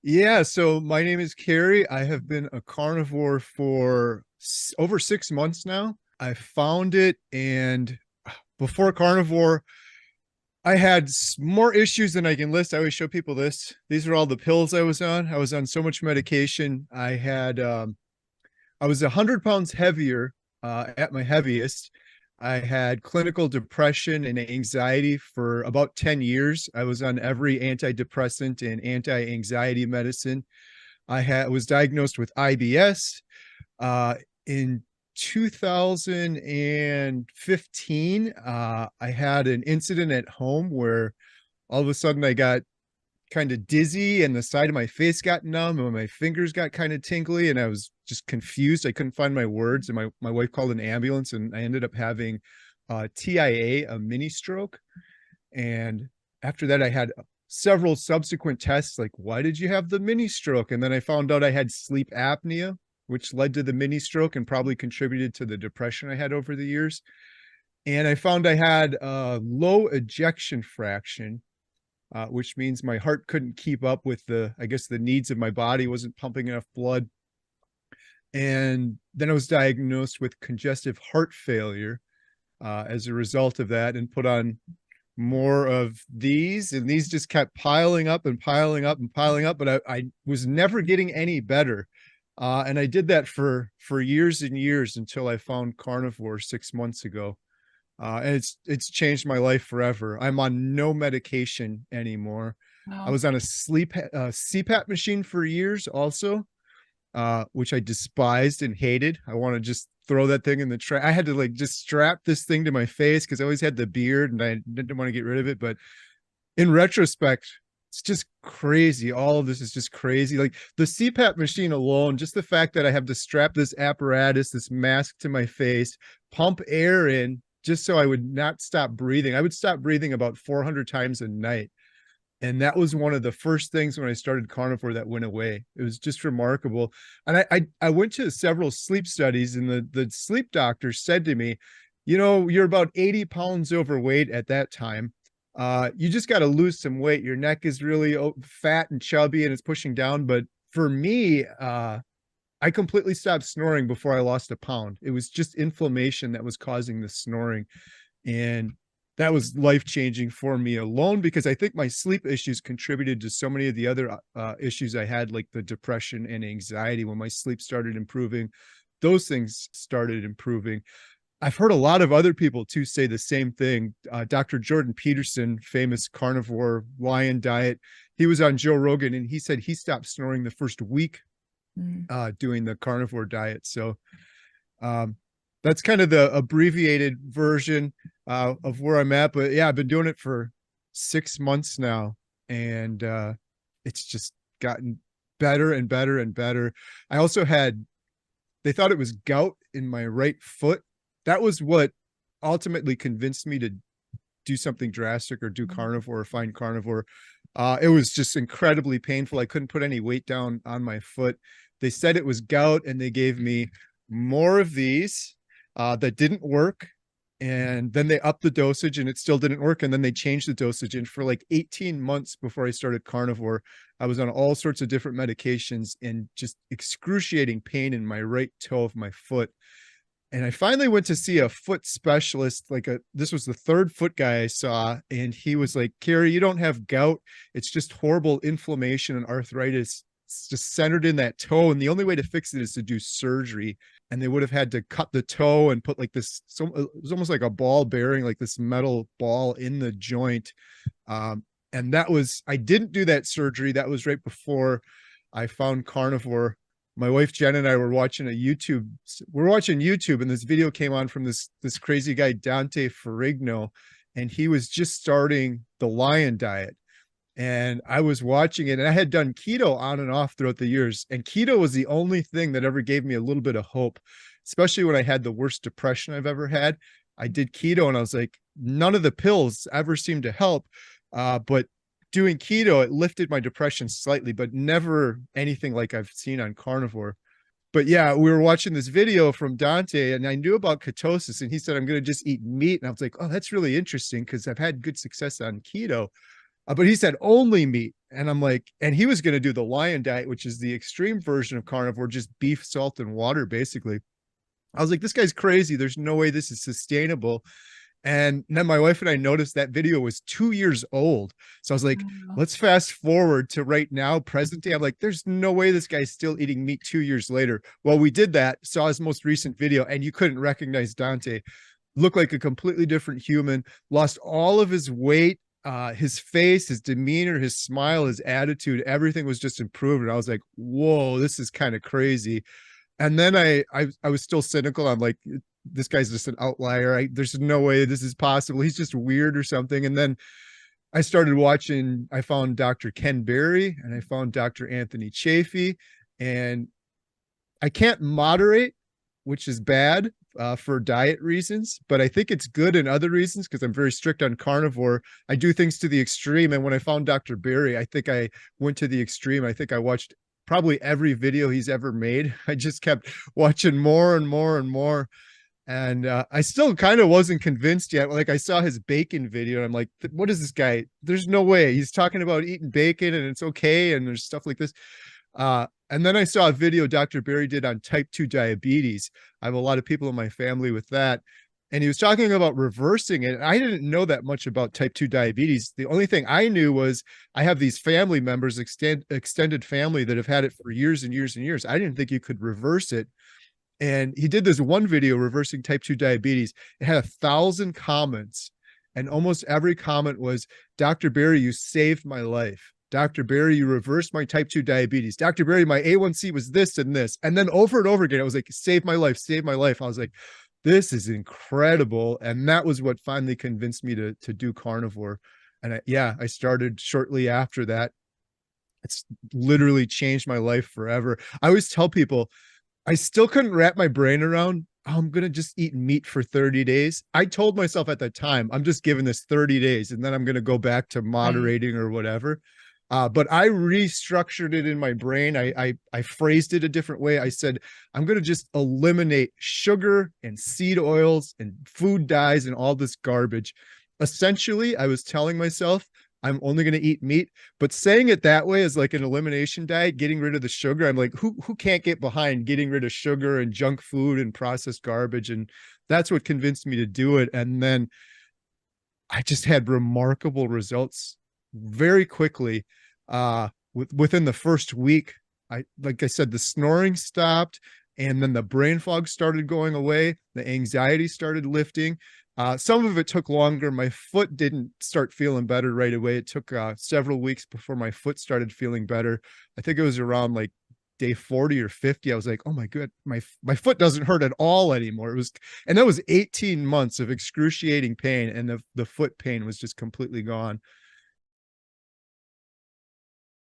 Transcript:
Yeah, so my name is Kerry. I have been a carnivore for over 6 months now. I found it, and before carnivore, I had more issues than I can list. I always show people this. These are all the pills I was on. I was on so much medication. I was 100 pounds heavier at my heaviest. I had clinical depression and anxiety for about 10 years. I was on every antidepressant and anti-anxiety medicine. Was diagnosed with IBS in 2015. I had an incident at home where all of a sudden I got kind of dizzy and the side of my face got numb and my fingers got kind of tingly and I was just confused. I couldn't find my words, and my wife called an ambulance, and I ended up having TIA, a mini stroke. And after that, I had several subsequent tests like, why did you have the mini stroke? And then I found out I had sleep apnea, which led to the mini stroke and probably contributed to the depression I had over the years. And I found I had a low ejection fraction, which means my heart couldn't keep up with I guess, the needs of my body, wasn't pumping enough blood. And then I was diagnosed with congestive heart failure as a result of that, and put on more of these, and these just kept piling up and piling up and piling up, but I was never getting any better. And I did that for years and years until I found carnivore 6 months ago. And it's changed my life forever. I'm on no medication anymore. I Wow. was on a CPAP machine for years also, which I despised and hated. I want to just throw that thing in the trash. I had to like just strap this thing to my face because I always had the beard and I didn't want to get rid of it. But in retrospect, it's just crazy. All of this is just crazy. Like the CPAP machine alone, just the fact that I have to strap this apparatus, this mask to my face, pump air in just so I would not stop breathing. I would stop breathing about 400 times a night. And that was one of the first things when I started carnivore that went away. It was just remarkable. And I went to several sleep studies, and the sleep doctor said to me, you're about 80 pounds overweight at that time. You just got to lose some weight. Your neck is really fat and chubby and it's pushing down. But for me, I completely stopped snoring before I lost a pound. It was just inflammation that was causing the snoring. And that was life changing for me alone, because I think my sleep issues contributed to so many of the other issues I had, like the depression and anxiety. When my sleep started improving, those things started improving. I've heard a lot of other people too say the same thing. Dr. Jordan Peterson, famous carnivore lion diet, he was on Joe Rogan and he said he stopped snoring the first week Mm. doing the carnivore diet. So um, that's kind of the abbreviated version of where I'm at. But yeah, I've been doing it for 6 months now, and it's just gotten better and better and better. I also they thought it was gout in my right foot. That was what ultimately convinced me to do something drastic or do carnivore or find carnivore. It was just incredibly painful. I couldn't put any weight down on my foot. They said it was gout, and they gave me more of these that didn't work. And then they upped the dosage and it still didn't work. And then they changed the dosage. And for like 18 months before I started carnivore, I was on all sorts of different medications and just excruciating pain in my right toe of my foot. And I finally went to see a foot specialist. This was the third foot guy I saw, and he was like, Kerry, you don't have gout. It's just horrible inflammation and arthritis. It's just centered in that toe. And the only way to fix it is to do surgery. And they would have had to cut the toe and put like this, so it was almost like a ball bearing, like this metal ball in the joint. And I didn't do that surgery. That was right before I found carnivore. My wife Jen and I were watching YouTube, and this video came on from this crazy guy Dante Ferrigno, and he was just starting the lion diet. And I was watching it, and I had done keto on and off throughout the years, and keto was the only thing that ever gave me a little bit of hope, especially when I had the worst depression I've ever had. I did keto and I was like, none of the pills ever seemed to help, but doing keto, it lifted my depression slightly, but never anything like I've seen on carnivore. But yeah, we were watching this video from Dante, and I knew about ketosis, and he said, I'm going to just eat meat. And I was like, oh, that's really interesting, because I've had good success on keto. But he said only meat. And I'm like, and he was going to do the lion diet, which is the extreme version of carnivore, just beef, salt, and water, basically. I was like, this guy's crazy. There's no way this is sustainable. And then my wife and I noticed that video was 2 years old. So I was like, Wow. let's fast forward to right now, present day. I'm like, there's no way this guy's still eating meat 2 years later. Well, we did that, saw his most recent video, and you couldn't recognize Dante. Looked like a completely different human, lost all of his weight, his face, his demeanor, his smile, his attitude, everything was just improved. And I was like, whoa, this is kind of crazy. And then I was still cynical. I'm like, this guy's just an outlier. There's no way this is possible. He's just weird or something. And then I started watching, I found Dr. Ken Berry and I found Dr. Anthony Chafee, and I can't moderate, which is bad for diet reasons, but I think it's good in other reasons because I'm very strict on carnivore. I do things to the extreme. And when I found Dr. Berry, I think I went to the extreme. I think I watched probably every video he's ever made. I just kept watching more and more and more. And I still kind of wasn't convinced yet. Like I saw his bacon video and I'm like, what is this guy? There's no way. He's talking about eating bacon and it's okay. And there's stuff like this. And then I saw a video Dr. Berry did on type 2 diabetes. I have a lot of people in my family with that. And he was talking about reversing it. I didn't know that much about type 2 diabetes. The only thing I knew was I have these family members, extended family, that have had it for years and years and years. I didn't think you could reverse it. And he did this one video reversing type 2 diabetes. It had 1,000 comments. And almost every comment was, Dr. Berry, you saved my life. Dr. Berry, you reversed my type 2 diabetes. Dr. Berry, my A1C was this and this. And then over and over again, I was like, save my life, save my life. I was like, this is incredible. And that was what finally convinced me to do carnivore. And I started shortly after that. It's literally changed my life forever. I always tell people, I still couldn't wrap my brain around, oh, I'm going to just eat meat for 30 days. I told myself at that time, I'm just giving this 30 days and then I'm going to go back to Right. moderating or whatever. But I restructured it in my brain. I phrased it a different way. I said, I'm going to just eliminate sugar and seed oils and food dyes and all this garbage. Essentially, I was telling myself, I'm only going to eat meat, but saying it that way is like an elimination diet, getting rid of the sugar. I'm like, who can't get behind getting rid of sugar and junk food and processed garbage? And that's what convinced me to do it. And then I just had remarkable results very quickly. Within the first week, like I said, the snoring stopped, and then the brain fog started going away. The anxiety started lifting. Some of it took longer. My foot didn't start feeling better right away. It took several weeks before my foot started feeling better. I think it was around like day 40 or 50. I was like, oh my god, my foot doesn't hurt at all anymore. And that was 18 months of excruciating pain, and the foot pain was just completely gone.